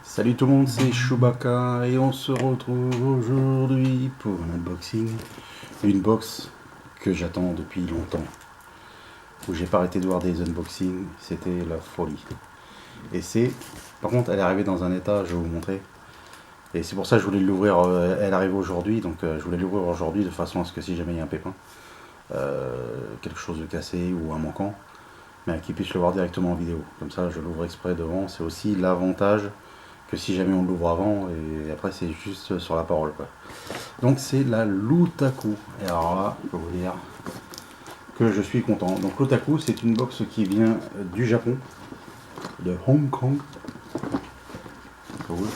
Salut tout le monde, c'est Chewbacca et on se retrouve aujourd'hui pour un unboxing. Une box que j'attends depuis longtemps. Où j'ai pas arrêté de voir des unboxings, c'était la folie. Et c'est, par contre, elle est arrivée dans un état, je vais vous montrer. Et c'est pour ça que je voulais l'ouvrir, elle arrive aujourd'hui, donc je voulais l'ouvrir aujourd'hui de façon à ce que si jamais il y a un pépin, quelque chose de cassé ou un manquant, mais qu'il puisse le voir directement en vidéo. Comme ça, je l'ouvre exprès devant. C'est aussi l'avantage que si jamais on l'ouvre avant, et après c'est juste sur la parole quoi. Donc c'est la Lutaku. Et alors là, je peux vous dire que je suis content. Donc Lutaku, c'est une box qui vient du Japon, de Hong Kong. Cool, ouais,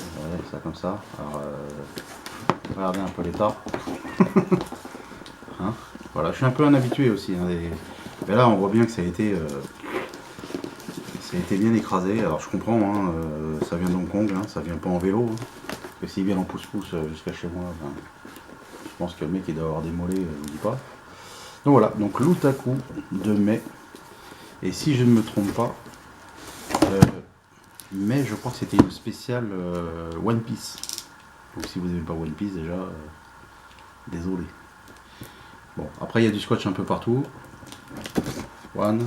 ça comme ça. Alors, regardez un peu l'état. Hein, voilà, je suis un peu un habitué aussi. Hein, mais là, on voit bien que ça a été bien écrasé. Alors je comprends, hein, ça vient de Hong Kong, hein, ça vient pas en vélo. Hein, parce que s'il vient en pouce-pouce jusqu'à chez moi, ben, je pense que le mec il doit avoir des mollets, je vous dis pas. Donc voilà, donc Lutaku de mai. Et si je ne me trompe pas, mai je crois que c'était une spéciale One Piece. Donc si vous n'aimez pas One Piece déjà, désolé. Bon, après il y a du scotch un peu partout. One.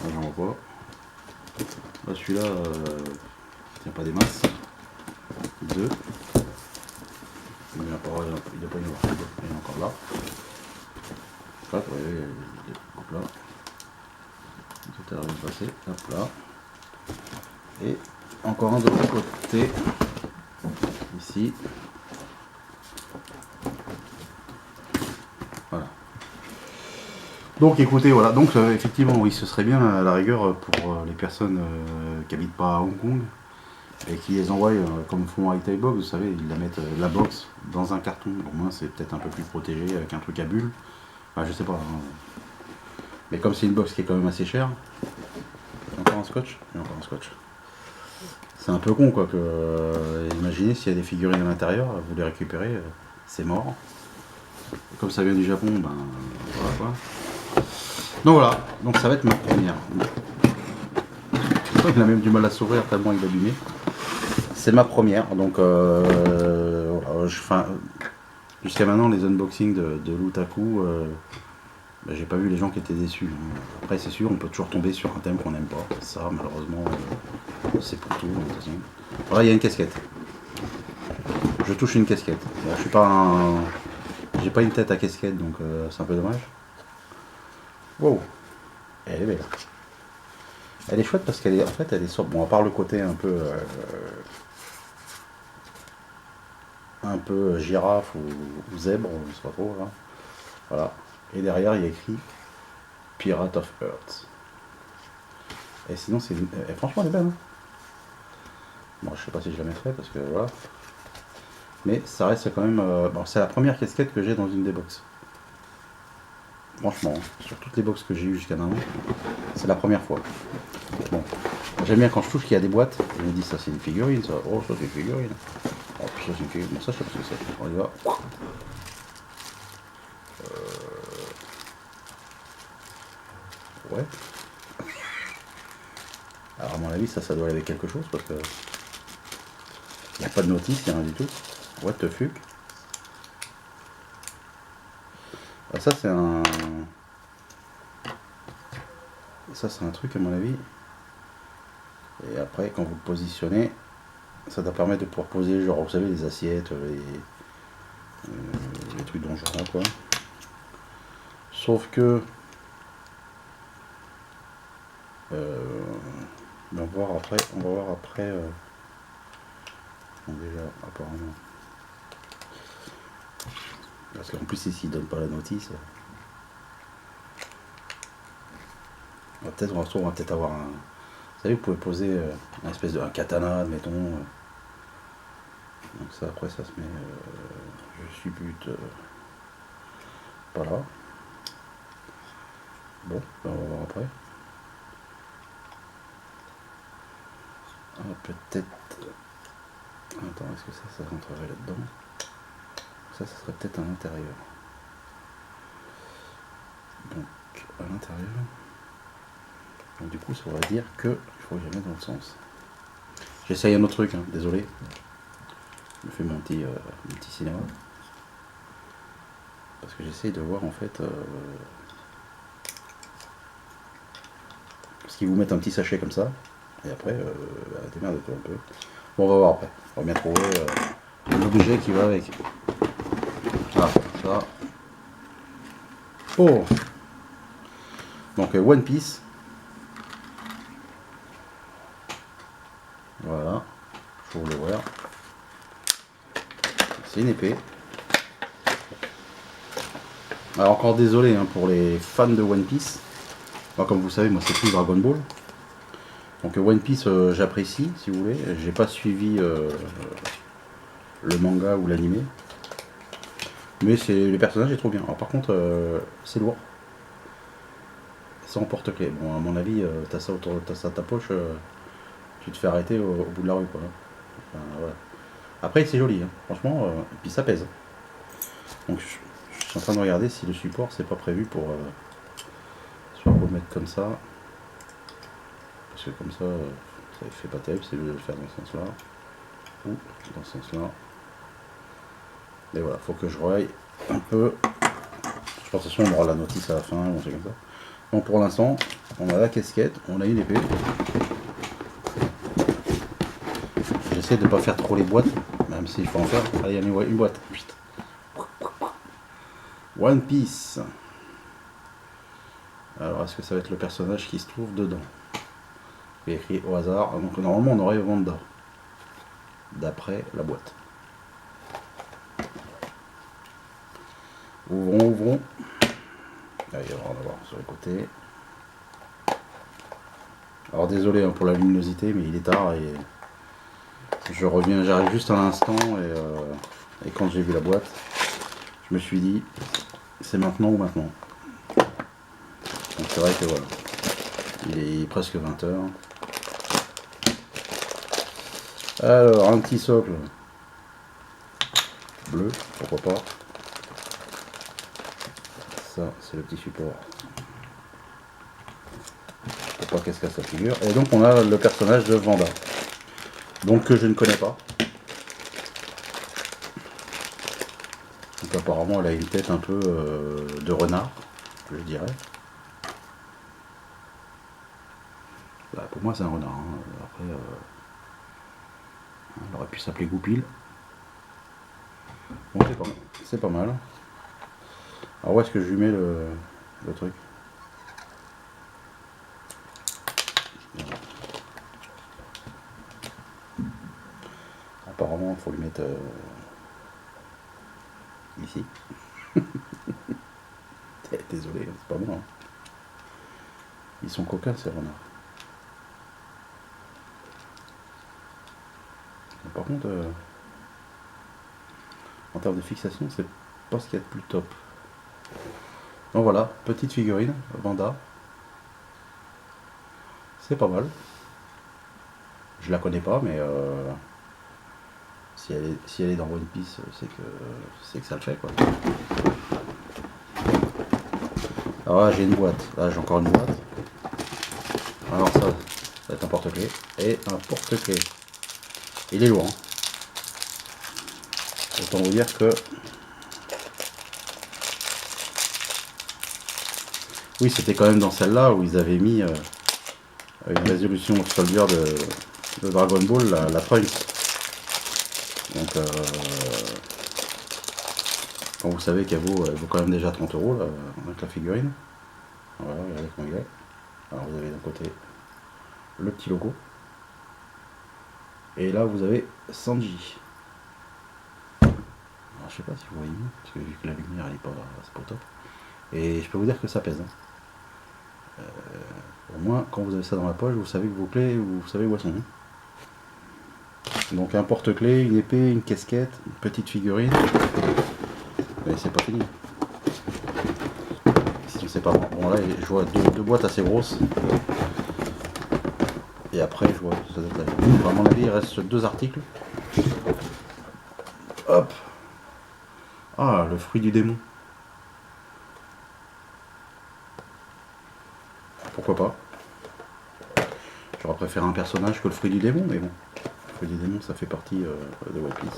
Là j'en vois pas. Là celui-là, tient pas des masses. Deux. Il n'y a pas une autre. Il y en a encore là. 4, ouais, hop là. Tout est arrivé de passer. Hop là. Et encore un de l'autre côté. Ici. Voilà. Donc écoutez, voilà. Donc effectivement, oui, ce serait bien à la rigueur pour les personnes qui habitent pas à Hong Kong et qui les envoient comme font High Box, vous savez, ils la mettent la box dans un carton. Au moins c'est peut-être un peu plus protégé avec un truc à bulle. Enfin, je sais pas. Hein. Mais comme c'est une box qui est quand même assez chère, encore un scotch et encore un scotch. C'est un peu con quoi que imaginez s'il y a des figurines à l'intérieur, vous les récupérez, c'est mort. Et comme ça vient du Japon, ben voilà quoi. Donc voilà, donc ça va être ma première. Il a même du mal à s'ouvrir tellement il est abîmé. C'est ma première, donc voilà, jusqu'à maintenant les unboxings de Lutaku, ben, j'ai pas vu les gens qui étaient déçus. Hein. Après c'est sûr, on peut toujours tomber sur un thème qu'on n'aime pas. Ça malheureusement c'est pour tout. Voilà, il y a une casquette. Je touche une casquette. Bon, je suis pas un... J'ai pas une tête à casquette, donc c'est un peu dommage. Wow, elle est belle. Elle est chouette parce qu'elle est, en fait, elle est sobre. Bon, à part le côté un peu girafe ou zèbre, je sais pas trop. Là. Voilà. Et derrière, il y a écrit Pirate of Earth. Et sinon, c'est franchement, elle est belle. Hein. Bon, je sais pas si je la mettrai parce que voilà. Mais ça reste quand même. Bon, c'est la première casquette que j'ai dans une des box. Franchement, hein, sur toutes les box que j'ai eues jusqu'à maintenant, c'est la première fois. Bon, j'aime bien quand je touche qu'il y a des boîtes. Je me dis ça c'est une figurine, ça. Oh ça c'est une figurine. Oh puis ça c'est une figurine. Bon ça je sais pas ce que c'est. On y va. Ouais. Alors à mon avis ça doit aller avec quelque chose parce que il n'y a pas de notice, il n'y a rien du tout. What the fuck. Alors ça c'est un. Ça c'est un truc à mon avis. Et après quand vous le positionnez, ça doit permettre de pouvoir poser genre vous savez les assiettes, les trucs dangereux quoi. Sauf que on va voir après, bon, déjà apparemment. Parce qu'en plus ici ils donnent pas la notice. On va peut-être avoir un. Vous savez, vous pouvez poser une espèce de un katana, admettons. Donc ça après ça se met. Je suis but. Pas là. Bon, ben, on va voir après. Ah, peut-être. Attends, est-ce que ça rentrerait là-dedans? Ça serait peut-être à l'intérieur. Donc, à l'intérieur. Donc, du coup, ça voudrait dire que il faut que je la mette dans le sens. J'essaye un autre truc, hein, désolé. Je me fais mon petit cinéma. Parce que j'essaye de voir en fait... parce qu'ils vous mettent un petit sachet comme ça. Et après, démerde-toi un peu. Bon, on va voir après. On va bien trouver l'objet qui va avec. Ah, ça. Oh. Donc One Piece. Voilà. Je vous l'ouvrir. C'est une épée. Alors encore désolé hein, pour les fans de One Piece. Enfin, comme vous savez, moi c'est plus Dragon Ball. Donc One Piece j'apprécie si vous voulez. J'ai pas suivi le manga ou l'animé. Mais c'est les personnages est trop bien. Alors par contre c'est lourd. C'est en porte-clés. Bon à mon avis t'as ça à ta poche, tu te fais arrêter au bout de la rue quoi. Enfin, voilà. Après c'est joli, hein. Franchement, et puis ça pèse. Donc je suis en train de regarder si le support c'est pas prévu pour soit pour le mettre comme ça. Parce que comme ça fait pas terrible, c'est de le faire dans ce sens là. Ou dans ce sens là. Mais voilà, faut que je reaille un peu. Je pense que de toute façon on aura la notice à la fin, on sait comme ça. Donc pour l'instant, on a la casquette, on a une épée. J'essaie de ne pas faire trop les boîtes, même s'il faut en faire. Allez, il y a une boîte. One Piece. Alors, est-ce que ça va être le personnage qui se trouve dedans? Il est écrit au hasard. Donc, normalement, on aurait Wanda. D'après la boîte. Ouvrons, ouvrons. Allez, on va voir sur les côtés. Alors, désolé hein, pour la luminosité, mais il est tard et je reviens, j'arrive juste à l'instant et quand j'ai vu la boîte, je me suis dit, c'est maintenant ou maintenant. Donc c'est vrai que voilà, il est presque 20 h. Alors, un petit socle bleu, pourquoi pas. Ça, c'est le petit support. Pour pas qu'elle se casse la figure. Et donc on a le personnage de Wanda. Donc que je ne connais pas. Donc apparemment elle a une tête un peu de renard, je dirais. Bah, pour moi c'est un renard. Hein. Après, elle aurait pu s'appeler Goupil. Bon c'est pas mal. Alors où est-ce que je lui mets le truc? Apparemment il faut le mettre ici. Désolé, c'est pas bon. Hein. Ils sont coquins ces renards. Par contre, en termes de fixation, c'est pas ce qu'il y a de plus top. Donc voilà, petite figurine, Wanda. C'est pas mal. Je la connais pas, mais si elle est dans One Piece, c'est que ça le fait quoi. Alors là j'ai une boîte, là j'ai encore une boîte. Alors ça va être un porte-clés. Et un porte-clés. Il est lourd. Hein. Autant vous dire que... Oui, c'était quand même dans celle-là où ils avaient mis une résolution soldier de Dragon Ball, la Trunks. Donc, quand vous savez qu'elle vaut quand même déjà 30 € là, avec la figurine. Voilà, regardez comment il est. Alors vous avez d'un côté le petit logo. Et là vous avez Sanji. Alors je sais pas si vous voyez, parce que vu que la lumière elle est pas, c'est pas top. Et je peux vous dire que ça pèse. Hein. Au moins quand vous avez ça dans la poche, vous savez que vos clés, vous savez où elles sont. Donc un porte-clés, une épée, une casquette, une petite figurine. Mais c'est pas fini. Sinon c'est pas bon. Bon là je vois deux boîtes assez grosses. Et après je vois ça doit être à mon avis il reste 2 articles. Hop. Ah, le fruit du démon. Pourquoi pas. J'aurais préféré un personnage que le fruit du démon, mais bon. fruit du démon, ça fait partie de One Piece.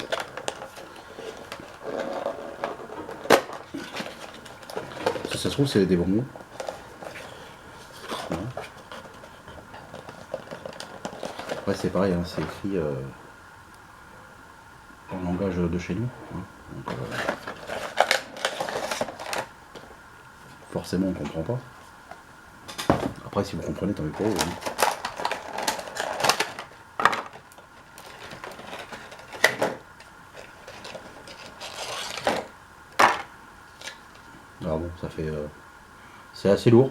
Si ça se trouve, c'est des bonbons. Voilà. Ouais, c'est pareil, hein, c'est écrit en langage de chez nous. Hein. Donc, forcément, on comprend pas. Après, si vous comprenez, tant mieux pour vous. Hein. Alors bon, ça fait... c'est assez lourd.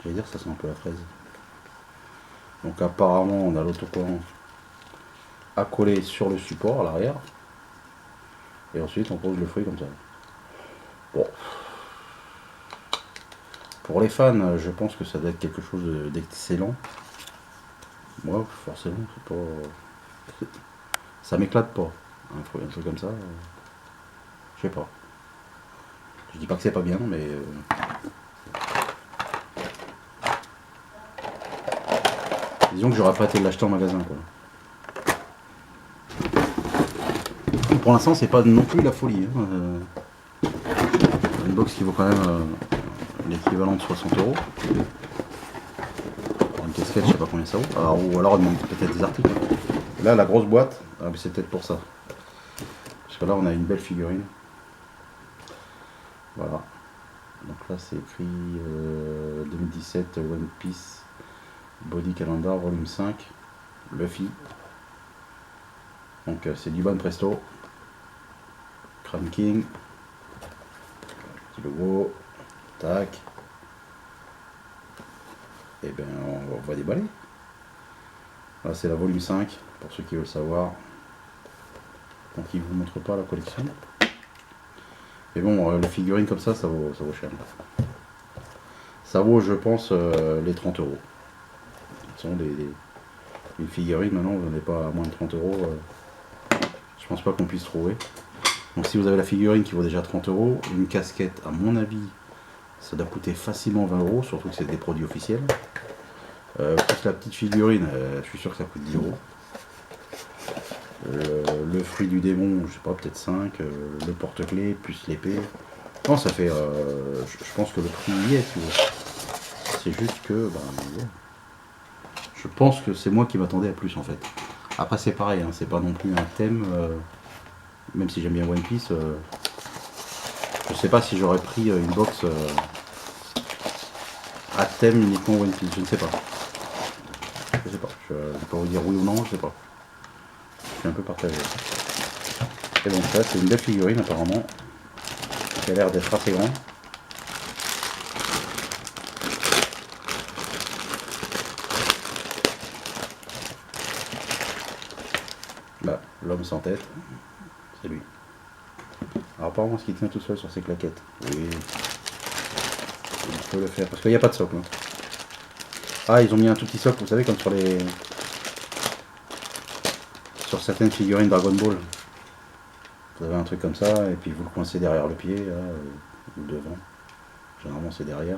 J'allais dire, ça sent un peu la fraise. Donc apparemment, on a l'autocollant à coller sur le support à l'arrière. Et ensuite, on pose le fruit comme ça. Bon. Pour les fans, je pense que ça doit être quelque chose d'excellent. Moi, forcément, c'est pas... Ça m'éclate pas. Un truc comme ça, je sais pas. Je dis pas que c'est pas bien, mais... disons que j'aurais pas été l'acheter en magasin, quoi. Pour l'instant, c'est pas non plus la folie. Hein. Une box qui vaut quand même l'équivalent de 60 €. Une casquette, je sais pas combien ça vaut. Alors, ou alors, on demande peut-être des articles. Là, la grosse boîte, c'est peut-être pour ça. Parce que là, on a une belle figurine. Voilà. Donc là, c'est écrit 2017 One Piece Body Calendar Volume 5. Luffy. Donc, c'est du Ban Presto. Crane King. Petit logo. Tac. Et bien, on va déballer. Là, c'est la volume 5, pour ceux qui veulent savoir. Donc, il ne vous montre pas la collection. Mais bon, les figurines comme ça, ça vaut cher. Ça vaut, je pense, les 30 €. Ce sont une figurine, maintenant, vous n'en avez pas à moins de 30 €. Je pense pas qu'on puisse trouver. Donc, si vous avez la figurine qui vaut déjà 30 €, une casquette, à mon avis, ça doit coûter facilement 20 €, surtout que c'est des produits officiels. Plus la petite figurine, je suis sûr que ça coûte 10 €. Le fruit du démon, je sais pas, peut-être 5. Le porte-clés, plus l'épée. Non, ça fait... je pense que le prix y est, tu vois. C'est juste que... ouais. Je pense que c'est moi qui m'attendais à plus, en fait. Après, c'est pareil, hein, c'est pas non plus un thème... même si j'aime bien One Piece... je sais pas si j'aurais pris une box... à thème uniquement One Piece, je ne sais pas. Je sais pas, je vais pas vous dire oui ou non, je sais pas. Je suis un peu partagé. Et donc ça, c'est une belle figurine apparemment, qui a l'air d'être assez grande. Là, l'homme sans tête, c'est lui. Alors apparemment, ce qui tient tout seul sur ses claquettes. Oui, il peut le faire, parce qu'il n'y a pas de socle. Hein. Ah, ils ont mis un tout petit socle, vous savez, comme sur les... sur certaines figurines Dragon Ball. Vous avez un truc comme ça, et puis vous le coincez derrière le pied, là, ou devant. Généralement, c'est derrière.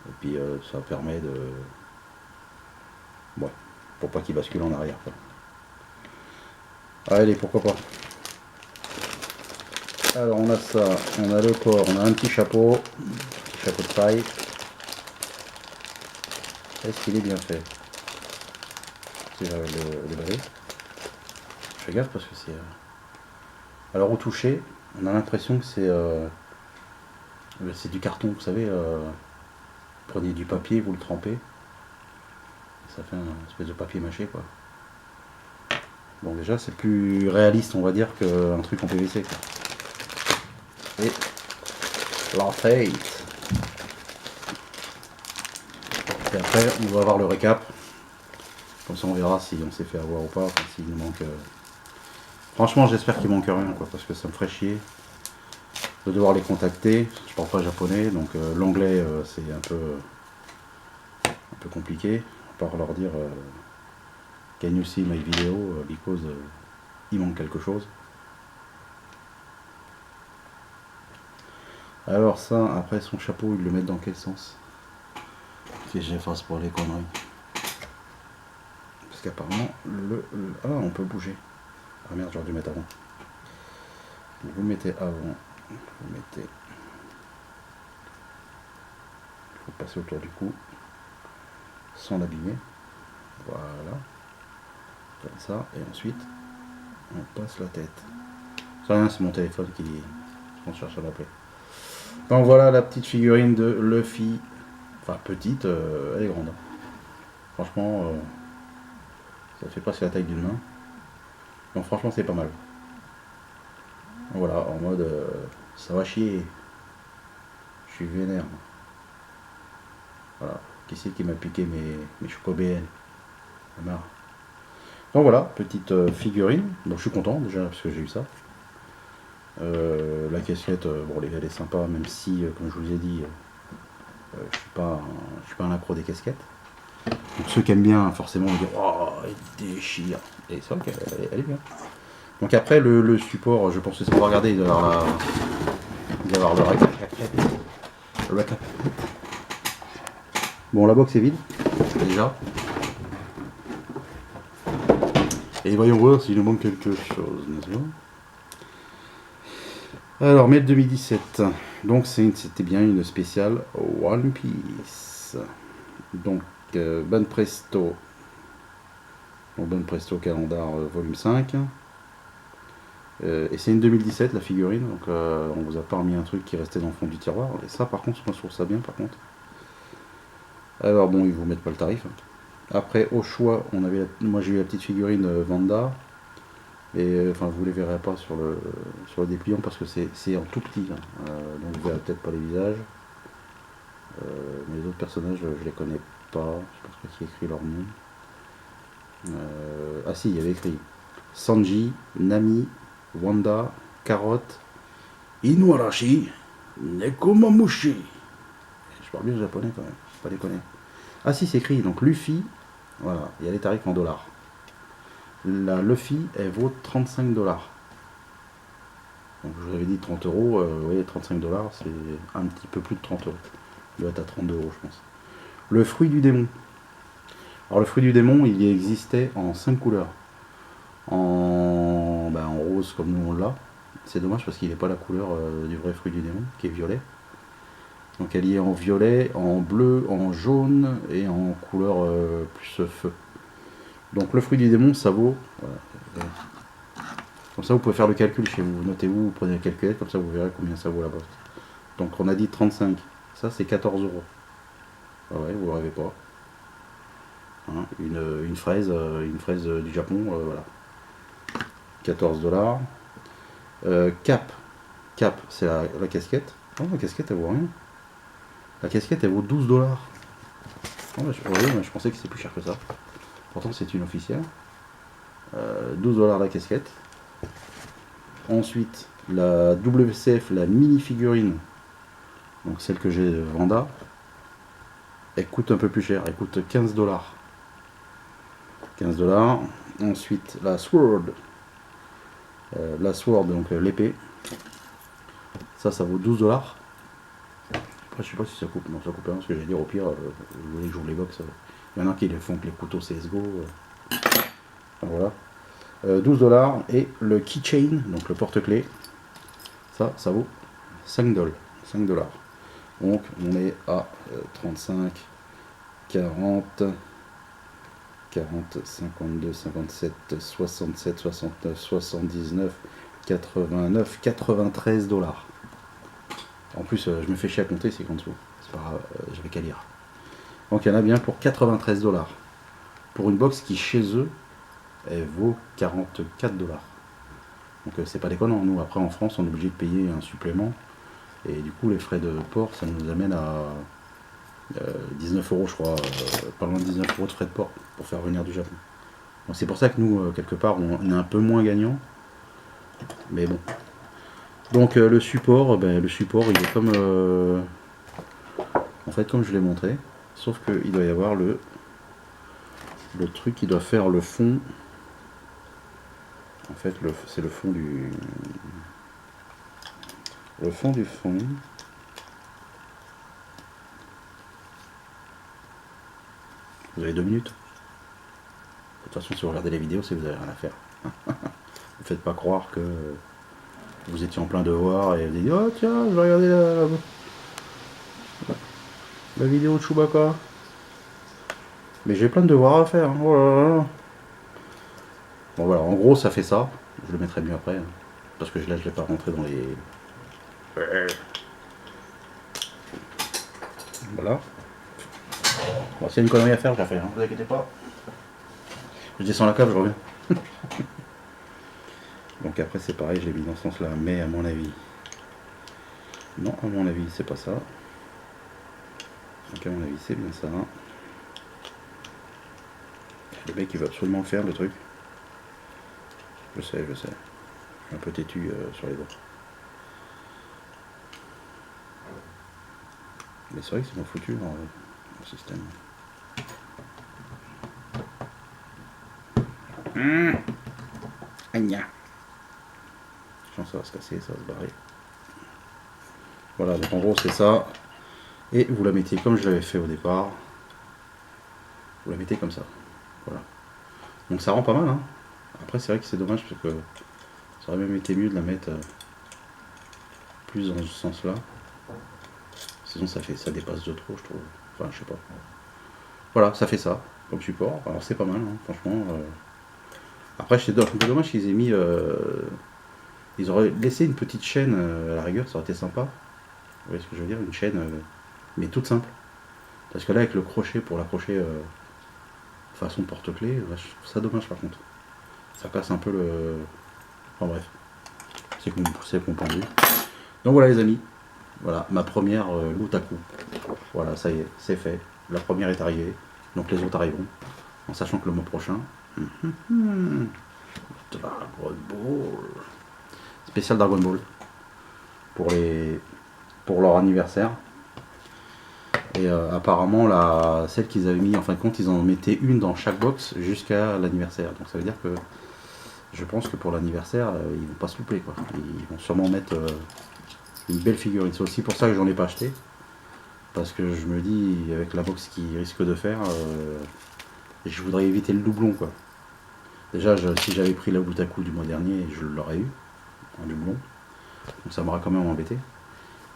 Et puis, ça permet de... ouais, pour pas qu'il bascule en arrière, quoi. Allez, pourquoi pas. Alors, on a ça, on a le corps, on a un petit chapeau de paille. Est-ce qu'il est bien fait? C'est le balai. Je fais gaffe parce que c'est... alors au toucher, on a l'impression que c'est du carton, vous savez. Prenez du papier, vous le trempez. Ça fait un espèce de papier mâché, quoi. Bon, déjà, c'est plus réaliste, on va dire, qu'un truc en PVC, quoi. Et la fate. Et après, on va avoir le récap. Comme ça, on verra si on s'est fait avoir ou pas. Enfin, s'il nous manque... franchement, j'espère qu'il manque rien, quoi, parce que ça me ferait chier de devoir les contacter. Je parle pas japonais, donc l'anglais, c'est un peu compliqué. À part leur dire can you see my video because il manque quelque chose. Alors ça, après son chapeau, ils le mettent dans quel sens? Que j'efface pour les conneries. qu'apparemment ah, on peut bouger. Ah merde, j'aurais dû mettre avant. Vous mettez avant, vous mettez. Il faut passer autour du cou sans l'abîmer. Voilà. Comme ça. Et ensuite, on passe la tête. C'est rien, c'est mon téléphone qui. On cherche à l'appeler. Donc voilà la petite figurine de Luffy. Enfin, petite, elle est grande. Franchement, ça fait presque la taille d'une main. Donc franchement, c'est pas mal. Voilà, en mode ça va chier. Je suis vénère. Voilà. Qui c'est qui m'a piqué mes chocobs? Marre. Donc voilà, petite figurine. Donc je suis content déjà parce que j'ai eu ça. La casquette, bon, elle est sympa, même si, comme je vous ai dit, je suis pas un accro des casquettes. Donc ceux qui aiment bien, forcément, vont dire oh, elle déchire. Et c'est vrai qu'elle est bien. Donc après le support, je pense que si on va regarder, il doit y avoir le recap. Bon, la box est vide, déjà. Et voyons voir s'il nous manque quelque chose, n'est-ce pas? Alors, mai 2017. Donc c'était bien une spéciale One Piece. Donc, Bon Presto. Donc, Bon Presto Calendar volume 5. Et c'est une 2017 la figurine, donc on vous a pas remis un truc qui restait dans le fond du tiroir. Et ça par contre, je trouve ça bien par contre. Alors bon, ils vous mettent pas le tarif. Après au choix, moi j'ai eu la petite figurine Vanda. Et enfin vous les verrez pas sur le dépliant parce que c'est en tout petit. Hein. Donc vous verrez peut-être pas les visages. Mais les autres personnages je les connais pas. Je pense pas qu'il y ait écrit leur nom. Ah si, il y avait écrit Sanji, Nami, Wanda, Carotte, Inuarashi, Nekomamushi. Je parle bien japonais quand même, pas déconner. Ah si, c'est écrit, donc Luffy, voilà, il y a les tarifs en dollars. La Luffy, elle vaut 35 dollars. Donc je vous avais dit 30 euros, vous voyez, 35 dollars, c'est un petit peu plus de 30 euros. Il doit être à 32 euros, je pense. Le fruit du démon. Alors le fruit du démon, il existait en 5 couleurs. En rose comme nous on l'a. C'est dommage parce qu'il n'est pas la couleur du vrai fruit du démon, qui est violet. Donc elle y est en violet, en bleu, en jaune et en couleur plus feu. Donc le fruit du démon, ça vaut... Voilà. Comme ça vous pouvez faire le calcul chez vous. Notez-vous, vous prenez la calculette, comme ça vous verrez combien ça vaut la box. Donc on a dit 35. Ça c'est 14 euros. Ah ouais, vous ne rêvez pas. Hein, une fraise du Japon, voilà. 14 dollars. Cap, c'est la casquette. Oh, la casquette elle vaut rien. La casquette elle vaut 12 dollars. Oh, je pensais que c'était plus cher que ça. Pourtant c'est une officielle. 12 dollars la casquette. Ensuite la WCF, la mini figurine. Donc celle que j'ai Vanda. Elle coûte un peu plus cher. Elle coûte 15 dollars. 15 dollars. Ensuite la Sword. Donc l'épée. Ça vaut 12 dollars. Après, je sais pas si ça coupe. Non, ça coupe rien. Parce que j'allais dire, au pire, vous voulez que j'ouvre les box. Il y en a qui les font avec les couteaux CSGO. Enfin, voilà. 12 dollars. Et le keychain, donc le porte-clés. Ça vaut 5 dollars. 5 dollars. Donc, on est à 35, 40, 52, 57, 67, 69, 79, 89, 93 dollars. En plus, je me fais chier à compter, c'est qu'en dessous. C'est pas grave, j'avais qu'à lire. Donc il y en a bien pour 93 dollars. Pour une box qui, chez eux, elle vaut 44 dollars. Donc c'est pas déconnant. Nous, après, en France, on est obligé de payer un supplément. Et du coup, les frais de port, ça nous amène à 19 euros, je crois. Pas loin de 19 euros de frais de port pour faire venir du Japon. Donc c'est pour ça que nous, quelque part, on est un peu moins gagnant. Mais bon. Donc le support, il est comme en fait comme je l'ai montré, sauf qu'il doit y avoir le truc qui doit faire le fond. En fait c'est le fond du fond. Vous avez 2 minutes. toute façon, si vous regardez les vidéos, c'est que vous avez rien à faire. Ne faites pas croire que vous étiez en plein devoir et vous dites oh tiens, je vais regarder la vidéo de Chewbacca. Mais j'ai plein de devoirs à faire. Oh là là. Bon voilà, en gros ça fait ça. Je le mettrai mieux après. Hein, parce que là je l'ai pas rentré dans les. Voilà. Bon, s'il y a une connerie à faire, je la fais, hein, vous inquiétez pas. Je descends la cave, je reviens. Donc après c'est pareil, je l'ai mis dans ce sens là, mais à mon avis. Non, à mon avis c'est pas ça. Donc à mon avis c'est bien ça. Le mec il veut absolument le faire le truc. Je sais. Je suis un peu têtu sur les doigts. Mais c'est vrai que c'est bien foutu dans le système. Agna. Je pense que ça va se casser, ça va se barrer. Voilà, donc en gros c'est ça. Et vous la mettez comme je l'avais fait au départ. Vous la mettez comme ça. Voilà. Donc ça rend pas mal. Hein. Après c'est vrai que c'est dommage parce que ça aurait même été mieux de la mettre plus dans ce sens-là. Sinon ça dépasse de trop, je trouve. Enfin je sais pas. Voilà, ça fait ça comme support. Alors c'est pas mal, hein, franchement. Après c'est un peu dommage qu'ils aient mis. Ils auraient laissé une petite chaîne à la rigueur, ça aurait été sympa. Vous voyez ce que je veux dire, une chaîne, mais toute simple. Parce que là, avec le crochet pour l'accrocher façon porte-clés, je trouve ça dommage par contre. Ça casse un peu le. Enfin bref, c'est comprendu. Donc voilà les amis, voilà ma première Lutaku. Voilà, ça y est, c'est fait. La première est arrivée, donc les autres arriveront. En sachant que le mois prochain. Dragon Ball. Spécial Dragon Ball. Pour leur anniversaire. Et apparemment, celle qu'ils avaient mis, en fin de compte, ils en mettaient une dans chaque box jusqu'à l'anniversaire. Donc ça veut dire que je pense que pour l'anniversaire, ils vont pas se louper, quoi. Ils vont sûrement mettre une belle figurine. C'est aussi pour ça que j'en ai pas acheté. Parce que je me dis, avec la box qu'ils risquent de faire, je voudrais éviter le doublon, quoi. Déjà, si j'avais pris la Lutaku du mois dernier, je l'aurais eu, en doublon. Donc ça m'aura quand même embêté.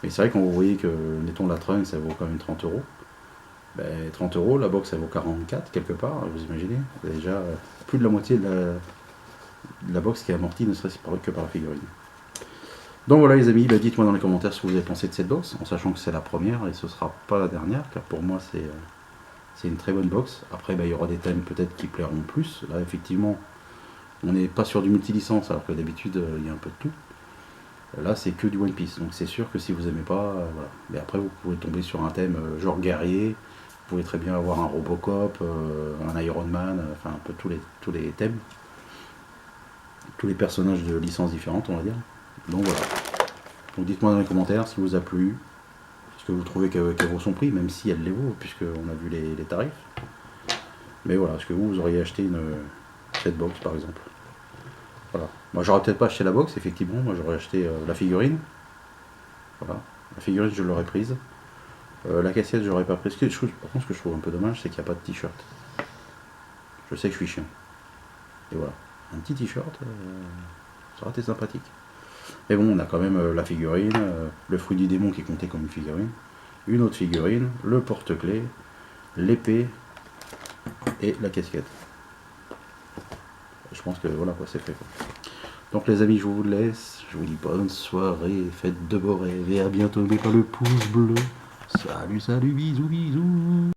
Mais c'est vrai quand vous voyez que, mettons, la Trunk, ça vaut quand même 30 euros. Ben, 30 euros, la box, ça vaut 44 quelque part, vous imaginez. C'est déjà plus de la moitié de la box qui est amortie, ne serait-ce que par la figurine. Donc voilà les amis, ben, dites-moi dans les commentaires ce que vous avez pensé de cette box, en sachant que c'est la première et ce ne sera pas la dernière, car pour moi c'est une très bonne box. Après, ben, il y aura des thèmes peut-être qui plairont plus. Là, effectivement, on n'est pas sur du multi-licence, alors que d'habitude, il y a un peu de tout. Là c'est que du One Piece, donc c'est sûr que si vous aimez pas, voilà. Mais après vous pouvez tomber sur un thème genre guerrier, vous pouvez très bien avoir un Robocop, un Iron Man, enfin un peu tous les thèmes, tous les personnages de licences différentes on va dire. Donc voilà. Donc dites-moi dans les commentaires si vous a plu, est-ce que vous trouvez qu'elle vaut son prix, même si elle les vaut, puisqu'on a vu les tarifs. Mais voilà, est-ce que vous auriez acheté cette box par exemple. Voilà. Moi j'aurais peut-être pas acheté la box, effectivement, moi j'aurais acheté la figurine. Voilà. La figurine je l'aurais prise. La cassette j'aurais pas prise. Par contre ce que je trouve un peu dommage c'est qu'il n'y a pas de t-shirt. Je sais que je suis chiant. Et voilà. Un petit t-shirt, ça aurait été sympathique. Mais bon, on a quand même la figurine, le fruit du démon qui est compté comme une figurine, une autre figurine, le porte-clés, l'épée et la casquette. Je pense que voilà quoi, c'est fait quoi. Donc les amis, je vous laisse, je vous dis bonne soirée, faites de beaux rêves et à bientôt, n'oubliez pas le pouce bleu. Salut, bisous, bisous.